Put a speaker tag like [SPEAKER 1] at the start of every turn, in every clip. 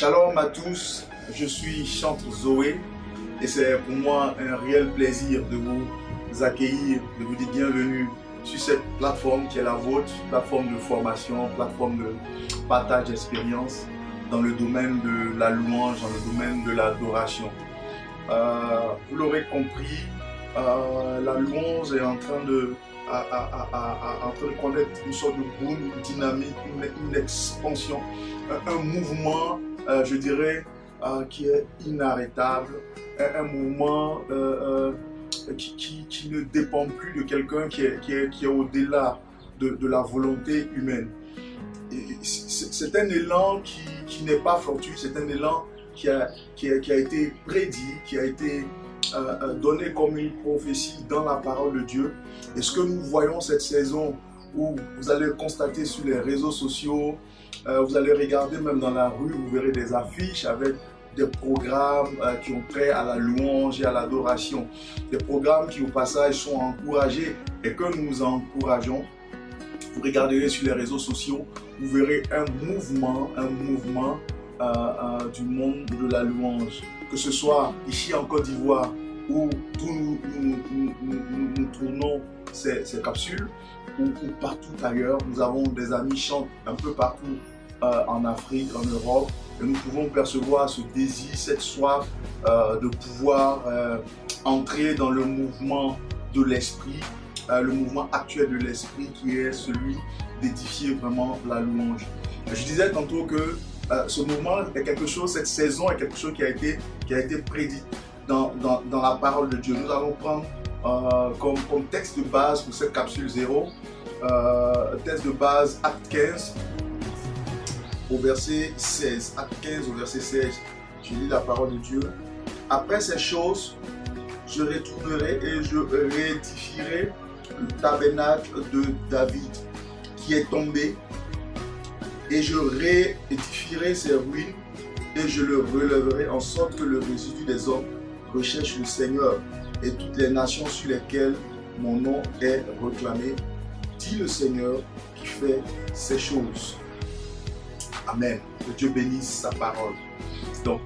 [SPEAKER 1] Shalom à tous, je suis Chantre Zoé et c'est pour moi un réel plaisir de vous accueillir, de vous dire bienvenue sur cette plateforme qui est la vôtre, plateforme de formation, plateforme de partage d'expérience dans le domaine de la louange, dans le domaine de l'adoration. Vous l'aurez compris, la louange est en train de connaître une sorte de boom, une dynamique, une expansion, un mouvement, je dirais, qui est inarrêtable, un mouvement qui ne dépend plus de quelqu'un qui est au-delà de la volonté humaine. C'est un élan qui n'est pas fortuit, c'est un élan qui a été prédit, qui a été donné comme une prophétie dans la parole de Dieu. Et ce que nous voyons cette saison, où vous allez constater sur les réseaux sociaux, vous allez regarder même dans la rue, vous verrez des affiches avec des programmes qui ont trait à la louange et à l'adoration. Des programmes qui au passage sont encouragés et que nous encourageons. Vous regarderez sur les réseaux sociaux, vous verrez un mouvement du monde de la louange. Que ce soit ici en Côte d'Ivoire, où nous tournons ces capsules, ou partout ailleurs. Nous avons des amis qui chantent un peu partout en Afrique, en Europe, et nous pouvons percevoir ce désir, cette soif de pouvoir entrer dans le mouvement de l'esprit, le mouvement actuel de l'esprit qui est celui d'édifier vraiment la louange. Je disais tantôt que ce mouvement est quelque chose, cette saison est quelque chose qui a été prédit dans la parole de Dieu. Nous allons prendre comme texte de base pour cette capsule 0, texte de base Acte 15 au verset 16. Acte 15 au verset 16, je lis la parole de Dieu. Après ces choses, je retournerai et je réédifierai le tabernacle de David qui est tombé, et je réédifierai ses ruines et je le relèverai en sorte que le résidu des hommes recherche le Seigneur et toutes les nations sur lesquelles mon nom est réclamé, dit le Seigneur qui fait ces choses. Amen. Que Dieu bénisse sa parole. Donc,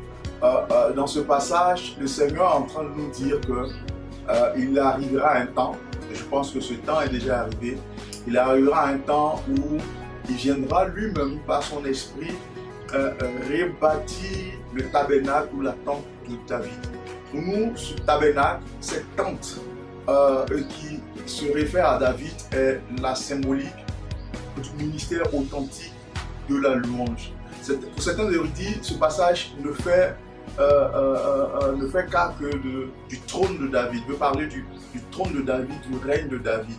[SPEAKER 1] dans ce passage, le Seigneur est en train de nous dire qu'il arrivera un temps, et je pense que ce temps est déjà arrivé, il arrivera un temps où il viendra lui-même par son esprit rebâtir le tabernacle ou la tente de David. Pour nous, ce tabernacle, cette tente qui se réfère à David est la symbolique du ministère authentique de la louange. Pour certains érudits, ce passage ne fait cas que du trône de David, veut parler du trône de David, du règne de David.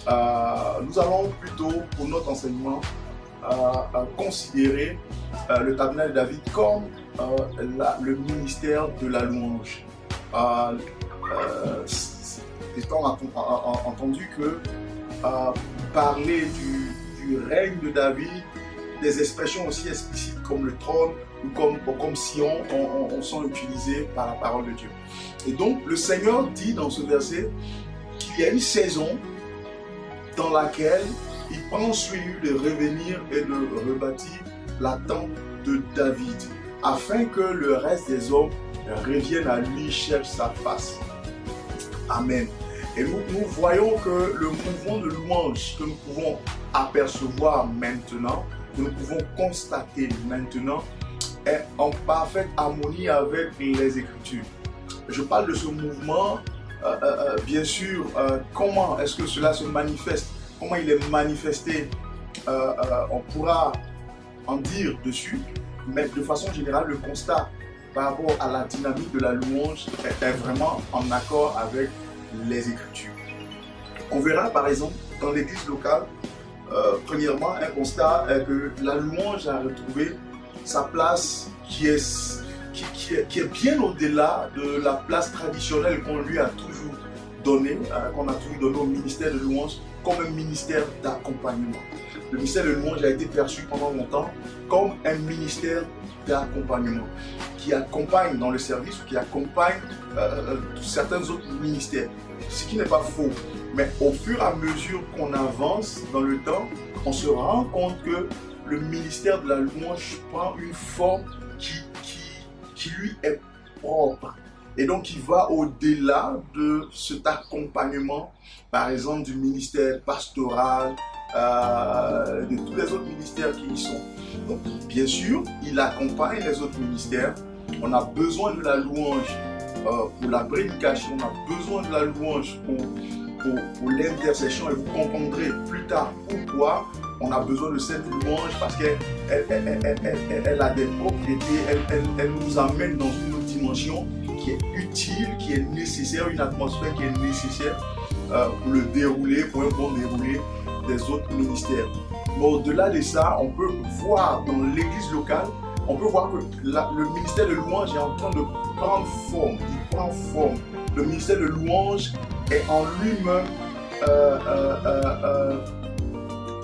[SPEAKER 1] Nous allons plutôt, pour notre enseignement, considérer le tabernacle de David comme le ministère de la louange. Étant entendu que parler du règne de David, des expressions aussi explicites comme le trône ou comme Sion sont utilisées par la parole de Dieu. Et donc le Seigneur dit dans ce verset qu'il y a une saison dans laquelle il prend sur lui de revenir et de rebâtir la tente de David, afin que le reste des hommes reviennent à lui, cherchent sa face. Amen. Et nous voyons que le mouvement de louange que nous pouvons apercevoir maintenant, que nous pouvons constater maintenant, est en parfaite harmonie avec les Écritures. Je parle de ce mouvement, bien sûr, comment est-ce que cela se manifeste, comment il est manifesté, on pourra en dire dessus, mais de façon générale, le constat par rapport à la dynamique de la louange est vraiment en accord avec les Écritures. On verra par exemple dans l'église locale, premièrement, un constat est que la louange a retrouvé sa place qui est bien au-delà de la place traditionnelle qu'on lui a toujours donnée, au ministère de louange comme un ministère d'accompagnement. Le ministère de louange a été perçu pendant longtemps comme un ministère d'accompagnement qui accompagne dans le service ou qui accompagne certains autres ministères. Ce qui n'est pas faux, mais au fur et à mesure qu'on avance dans le temps, on se rend compte que le ministère de la louange prend une forme qui lui est propre. Et donc, il va au-delà de cet accompagnement, par exemple, du ministère pastoral, de tous les autres ministères qui y sont. Donc, bien sûr, il accompagne les autres ministères. On a besoin de la louange pour la prédication, on a besoin de la louange pour l'intercession, et vous comprendrez plus tard pourquoi on a besoin de cette louange, parce qu'elle a des propriétés, elle nous amène dans une autre dimension qui est utile, qui est nécessaire, une atmosphère qui est nécessaire pour le dérouler, pour un bon déroulé des autres ministères. Mais au-delà de ça, on peut voir dans l'église locale, on peut voir que le ministère de louange est en train de prendre forme, il prend forme. Le ministère de louange est en lui-même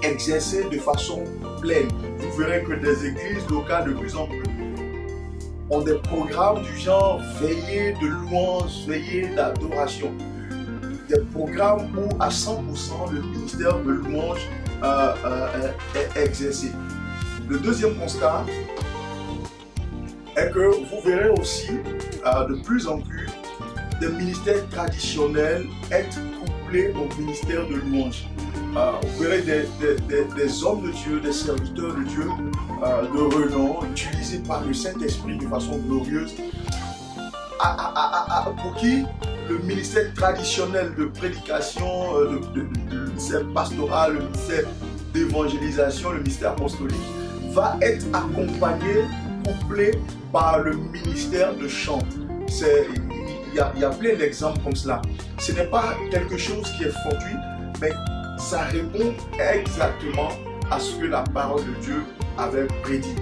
[SPEAKER 1] exercé de façon pleine. Vous verrez que des églises locales de plus en plus ont des programmes du genre veillée de louange, veillée d'adoration. Des programmes où à 100% le ministère de louange est exercé. Le deuxième constat est que vous verrez aussi de plus en plus des ministères traditionnels être couplés au ministère de louange. Vous verrez des hommes de Dieu, des serviteurs de Dieu de renom, utilisés par le Saint-Esprit de façon glorieuse, pour qui le ministère traditionnel de prédication, le ministère pastoral, le ministère d'évangélisation, le ministère apostolique, va être accompagné, couplé par le ministère de chant. Il y a plein d'exemples comme cela. Ce n'est pas quelque chose qui est fortuit, mais ça répond exactement à ce que la parole de Dieu avait prédit.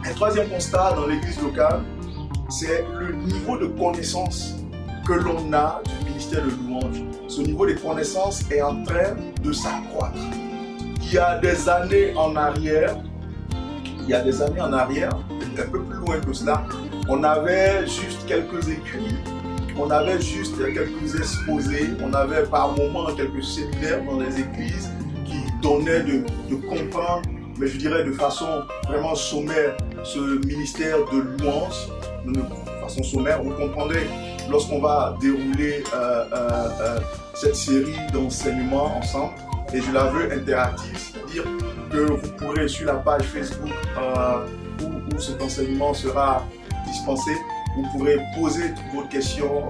[SPEAKER 1] Un troisième constat dans l'église locale, c'est le niveau de connaissance que l'on a du ministère de louange. Ce niveau de connaissance est en train de s'accroître. Il y a des années en arrière, un peu plus loin que cela, on avait juste quelques écrits, on avait juste quelques exposés, on avait par moments quelques séminaires dans les églises qui donnaient de comprendre, mais je dirais de façon vraiment sommaire, ce ministère de louange. De façon sommaire, vous comprendrez, lorsqu'on va dérouler cette série d'enseignements ensemble, et je la veux interactive, c'est-à-dire que vous pourrez sur la page Facebook où cet enseignement sera dispensé, vous pourrez poser toutes vos questions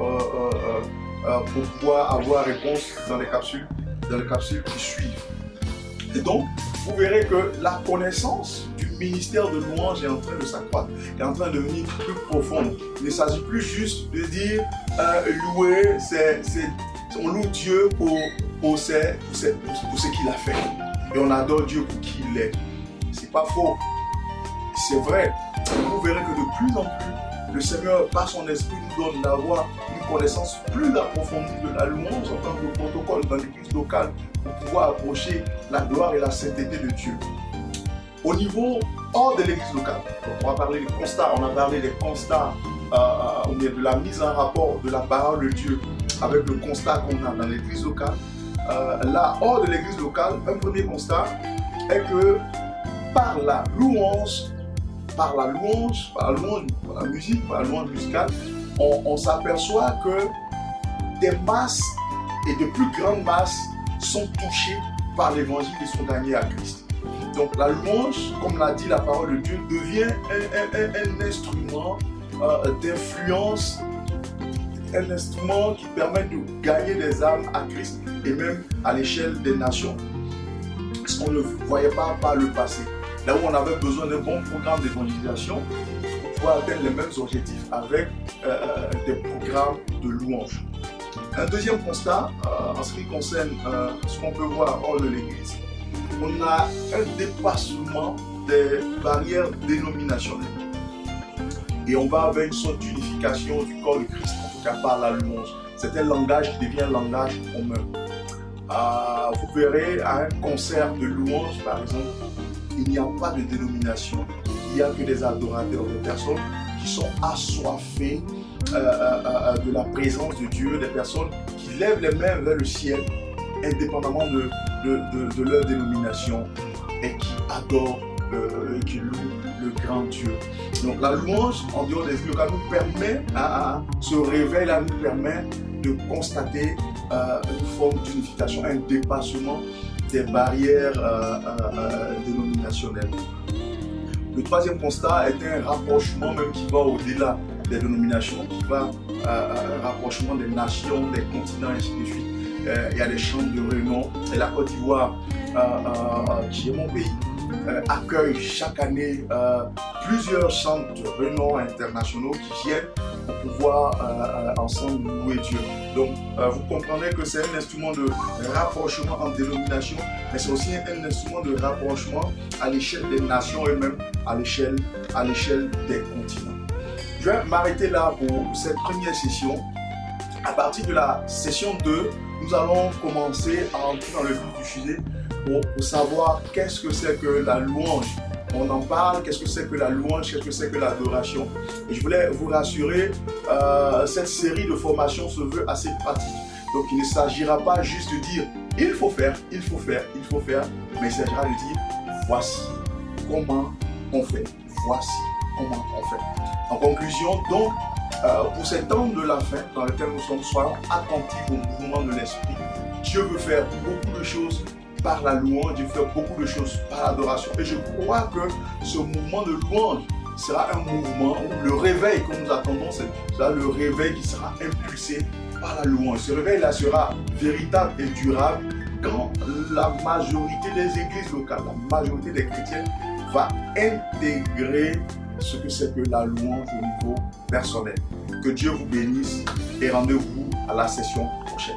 [SPEAKER 1] pour pouvoir avoir réponse dans les capsules qui suivent. Et donc, vous verrez que la connaissance du ministère de louange est en train de s'accroître, est en train de devenir plus profonde. Il ne s'agit plus juste de dire louer, on loue Dieu pour ce qu'il a fait. Et on adore Dieu pour qui il est. C'est pas faux. C'est vrai. Vous verrez que de plus en plus, le Seigneur, par son esprit, nous donne d'avoir une connaissance plus approfondie de la louange en tant que protocole dans l'église locale pour pouvoir approcher la gloire et la sainteté de Dieu. Au niveau hors de l'église locale, on va parler des constats, on a parlé des constats de la mise en rapport de la parole de Dieu avec le constat qu'on a dans l'église locale. Là, hors de l'église locale, un premier constat est que par la louange, par la musique, par la louange musicale, on s'aperçoit que des masses et de plus grandes masses sont touchées par l'évangile et sont gagnées à Christ. Donc la louange, comme l'a dit la parole de Dieu, devient un instrument d'influence, un instrument qui permet de gagner des âmes à Christ et même à l'échelle des nations. Ce qu'on ne voyait pas par le passé. Là où on avait besoin d'un bon programme d'évangélisation pour pouvoir atteindre les mêmes objectifs avec des programmes de louange. Un deuxième constat, en ce qui concerne ce qu'on peut voir hors de l'église, on a un dépassement des barrières dénominationnelles. Et on va vers une sorte d'unification du corps de Christ, en tout cas par la louange. C'est un langage qui devient un langage commun. Vous verrez à un concert de louange, par exemple, il n'y a pas de dénomination. Il n'y a que des adorateurs, des personnes qui sont assoiffées de la présence de Dieu, des personnes qui lèvent les mains vers le ciel, indépendamment de leur dénomination, et qui adorent le grand Dieu. Donc la louange en dehors des îles locales nous permet, ce réveil-là nous permet de constater une forme d'unification, un dépassement des barrières dénominationnelles. Le troisième constat est un rapprochement même qui va au-delà des dénominations, qui va un rapprochement des nations, des continents, et ainsi de suite. Il y a des chants de renom. Et la Côte d'Ivoire, qui est mon pays, accueille chaque année plusieurs chants de renom internationaux qui viennent pour pouvoir ensemble louer Dieu. Donc vous comprendrez que c'est un instrument de rapprochement en dénomination, mais c'est aussi un instrument de rapprochement à l'échelle des nations elles-mêmes, à l'échelle des continents. Je vais m'arrêter là pour cette première session. À partir de la session 2, nous allons commencer à entrer dans le vif du sujet pour savoir qu'est-ce que c'est que la louange. On en parle, qu'est-ce que c'est que la louange, qu'est-ce que c'est que l'adoration. Et je voulais vous rassurer, cette série de formations se veut assez pratique. Donc il ne s'agira pas juste de dire il faut faire, il faut faire, il faut faire, mais il s'agira de dire voici comment on fait, voici comment on fait. En conclusion, donc, pour ces temps de la fin dans lesquels nous sommes, soyons attentifs au mouvement de l'esprit. Dieu veut faire beaucoup de choses par la louange, Dieu veut faire beaucoup de choses par l'adoration. Et je crois que ce mouvement de louange sera un mouvement où le réveil que nous attendons, c'est le réveil qui sera impulsé par la louange. Ce réveil-là sera véritable et durable quand la majorité des églises locales, la majorité des chrétiens va intégrer ce que c'est que la louange au niveau personnel. Que Dieu vous bénisse et rendez-vous à la session prochaine.